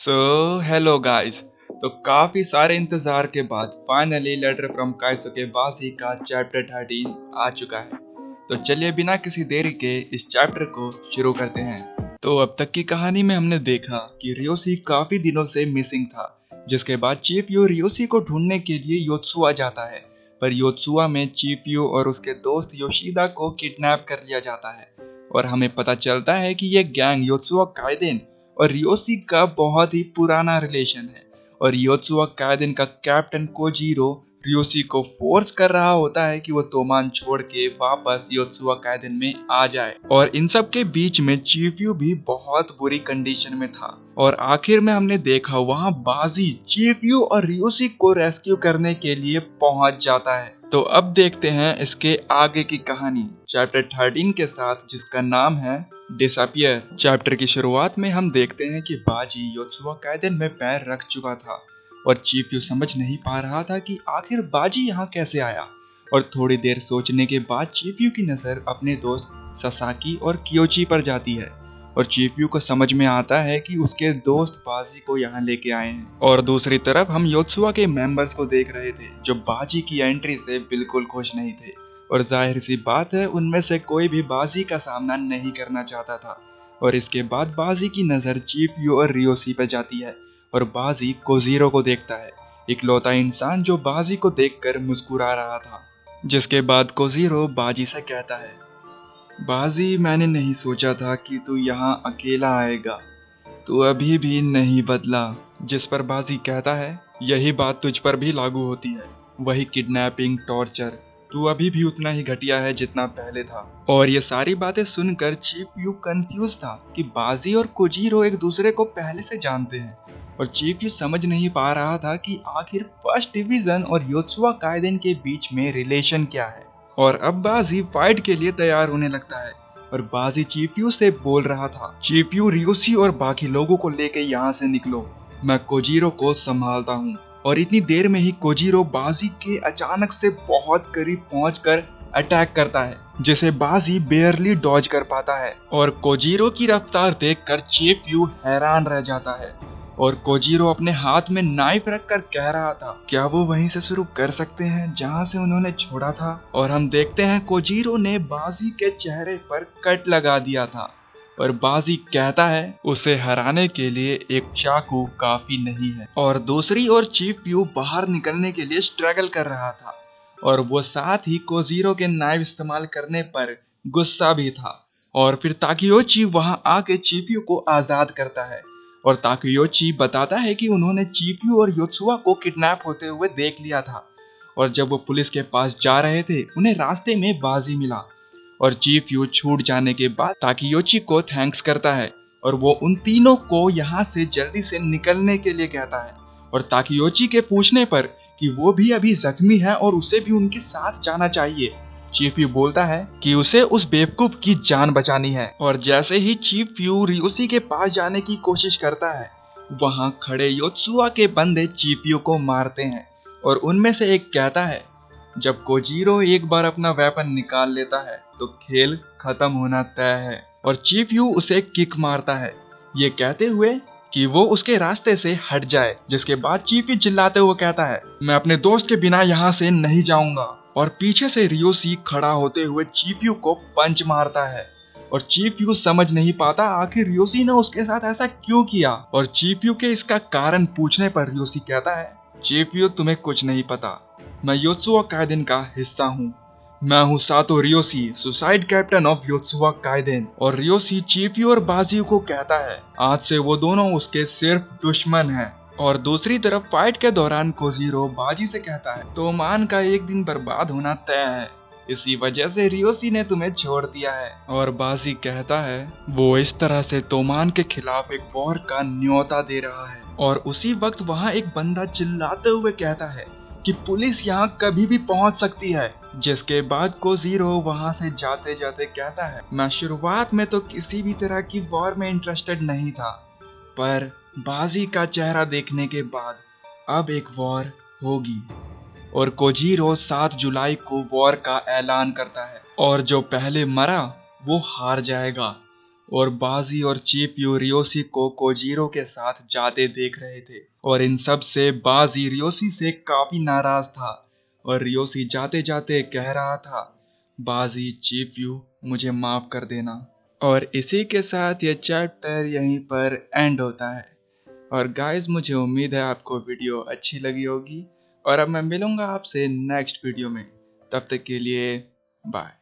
Hello guys. तो काफी सारे इंतजार के बाद फाइनली लेटर फ्रॉम काइसुके बाशी का चैप्टर 13 आ चुका है। तो चलिए बिना किसी देरी के इस चैप्टर को शुरू करते हैं। तो अब तक की कहानी में हमने देखा कि रियोशी काफी दिनों से मिसिंग था, जिसके बाद चीफ यू रियोशी को ढूंढने के लिए योत्सुआ जाता है। पर योत्सुआ में चीफ यू और उसके दोस्त योशिदा को किडनैप कर लिया जाता है और हमें पता चलता है कि यह गैंग योत्सुआ काइदेन और रियोशी का बहुत ही पुराना रिलेशन है। और योत्सुआ काइदेन का कैप्टन कोजीरो रियोशी को फोर्स कर रहा होता है कि वो तोमान छोड़ के वापस योत्सुआ काइदेन में आ जाए। और इन सब के बीच में चीफ्यू भी बहुत बुरी कंडीशन में था और आखिर में हमने देखा वहां बाजी चीफ्यू और रियोशी को रेस्क्यू करने के लिए पहुंच जाता है। तो अब देखते हैं इसके आगे की कहानी चैप्टर 13 के साथ, जिसका नाम है डिसअपियर। चैप्टर की शुरुआत में हम देखते हैं कि बाजी योत्सुआ काइदेन में पैर रख चुका था और चीफ्यू समझ नहीं पा रहा था कि आखिर बाजी यहाँ कैसे आया। और थोड़ी देर सोचने के बाद चीफ्यू की नजर अपने दोस्त ससाकी और कियोची पर जाती है और चीफ्यू को समझ में आता है कि उसके दोस्त बाजी को यहाँ लेके आए हैं। और दूसरी तरफ हम योत्सुआ के मेंबर्स को देख रहे थे जो बाजी की एंट्री से बिल्कुल खुश नहीं थे और जाहिर सी बात है उनमें से कोई भी बाजी का सामना नहीं करना चाहता था। और इसके बाद बाजी की नजर चीफ्यू और रियोशी पे जाती है और बाजी कोजीरो को देखता है, इकलौता इंसान जो बाजी को देखकर मुस्कुरा रहा था। जिसके बाद कोजीरो बाजी से कहता है, बाजी मैंने नहीं सोचा था कि तू यहाँ अकेला आएगा, तू अभी भी नहीं बदला। जिस पर बाजी कहता है, यही बात तुझ पर भी लागू होती है, वही किडनैपिंग, टॉर्चर, तू अभी भी उतना ही घटिया है जितना पहले था। और ये सारी बातें सुनकर चीफ यू कंफ्यूज था कि बाजी और कोजीरो एक दूसरे को पहले से जानते हैं और चीफ यू समझ नहीं पा रहा था कि आखिर फर्स्ट डिवीजन और योत्सुआ काइदेन के बीच में रिलेशन क्या है। और अब बाजी फाइट के लिए तैयार होने लगता है और बाजी चीफ्यू से बोल रहा था, चीफ्यू रियोशी और बाकी लोगों को लेके यहाँ से निकलो, मैं कोजीरो को संभालता हूँ। और इतनी देर में ही कोजीरो बाजी के अचानक से बहुत करीब पहुंचकर अटैक करता है, जिसे बाजी बेयरली डॉज कर पाता है। और कोजीरो की रफ्तार देखकर चीफ्यू हैरान रह जाता है और कोजीरो अपने हाथ में नाइफ रखकर कह रहा था, क्या वो वहीं से शुरू कर सकते हैं जहां से उन्होंने छोड़ा था। और हम देखते हैं कोजीरो ने बाजी के चेहरे पर कट लगा दिया था और बाजी कहता है उसे हराने के लिए एक चाकू काफी नहीं है। और दूसरी ओर चीफ्यू बाहर निकलने के लिए स्ट्रगल कर रहा था और वो साथ ही कोजीरो के नाइफ इस्तेमाल करने पर गुस्सा भी था। और फिर ताकियोची वहां आके चीफ्यू को आजाद करता है और ताकियोची बताता है कि उन्होंने चीफ्यू और योत्सुआ को किडनैप होते हुए देख लिया था और जब वो पुलिस के पास जा रहे थे उन्हें रास्ते में बाजी मिला। और चीफ्यू छूट जाने के बाद ताकियोची को थैंक्स करता है और वो उन तीनों को यहाँ से जल्दी से निकलने के लिए कहता है। और ताकियोची के पूछने पर कि वो भी अभी जख्मी है और उसे भी उनके साथ जाना चाहिए, चीफ्यू बोलता है कि उसे उस बेवकूफ की जान बचानी है। और जैसे ही चीफ्यू रियोशी के पास जाने की कोशिश करता है, वहां खड़े योत्सुआ के बंदे चीफ्यू को मारते हैं और उनमें से एक कहता है, जब कोजीरो एक बार अपना वेपन निकाल लेता है तो खेल खत्म होना तय है। और चीफ्यू उसे किक मारता है, ये कहते हुए कि वो उसके रास्ते से हट जाए। जिसके बाद चीफ्यू चिल्लाते हुए कहता है, मैं अपने दोस्त के बिना यहाँ से नहीं जाऊंगा। और पीछे से रियोशी खड़ा होते हुए चीफ्यू को पंच मारता है और चीफ्यू समझ नहीं पाता आखिर रियोशी ने उसके साथ ऐसा क्यों किया। और चीफ्यू के इसका कारण पूछने पर रियोशी कहता है, चीफ्यू तुम्हें कुछ नहीं पता, मैं योत्सुआ काइदेन का हिस्सा हूँ, मैं हूँ सातो रियोशी, सुसाइड कैप्टन ऑफ योत्सुआ काइदेन। और रियोशी चीफ्यू और बाजी को कहता है आज से वो दोनों उसके सिर्फ दुश्मन हैं। और दूसरी तरफ फाइट के दौरान कोजीरो बाजी से कहता है, तोमान का एक दिन बर्बाद होना तय है, इसी वजह से रियोशी ने तुम्हें छोड़ दिया है। और बाजी कहता है वो इस तरह से तोमान के खिलाफ एक वॉर का न्योता दे रहा है। और उसी वक्त वहाँ एक बंदा चिल्लाते हुए कहता है कि पुलिस यहाँ कभी भी पहुँच सकती है। जिसके बाद कोजीरो वहाँ से जाते जाते कहता है, मैं शुरुआत में तो किसी भी तरह की वॉर में इंटरेस्टेड नहीं था, पर बाजी का चेहरा देखने के बाद अब एक वॉर होगी। और कोजीरो 7 जुलाई को वॉर का ऐलान करता है और जो पहले मरा वो हार जाएगा। और बाजी और चीप यू रियोशी को कोजीरो के साथ जाते देख रहे थे, और इन सब से बाजी रियोशी से काफी नाराज था और रियोशी जाते जाते कह रहा था, बाजी चीप यू मुझे माफ कर देना। और इसी के साथ ये चैप्टर यहीं पर एंड होता है। और गाइस मुझे उम्मीद है आपको वीडियो अच्छी लगी होगी, और अब मैं मिलूंगा आपसे नेक्स्ट वीडियो में। तब तक के लिए बाय।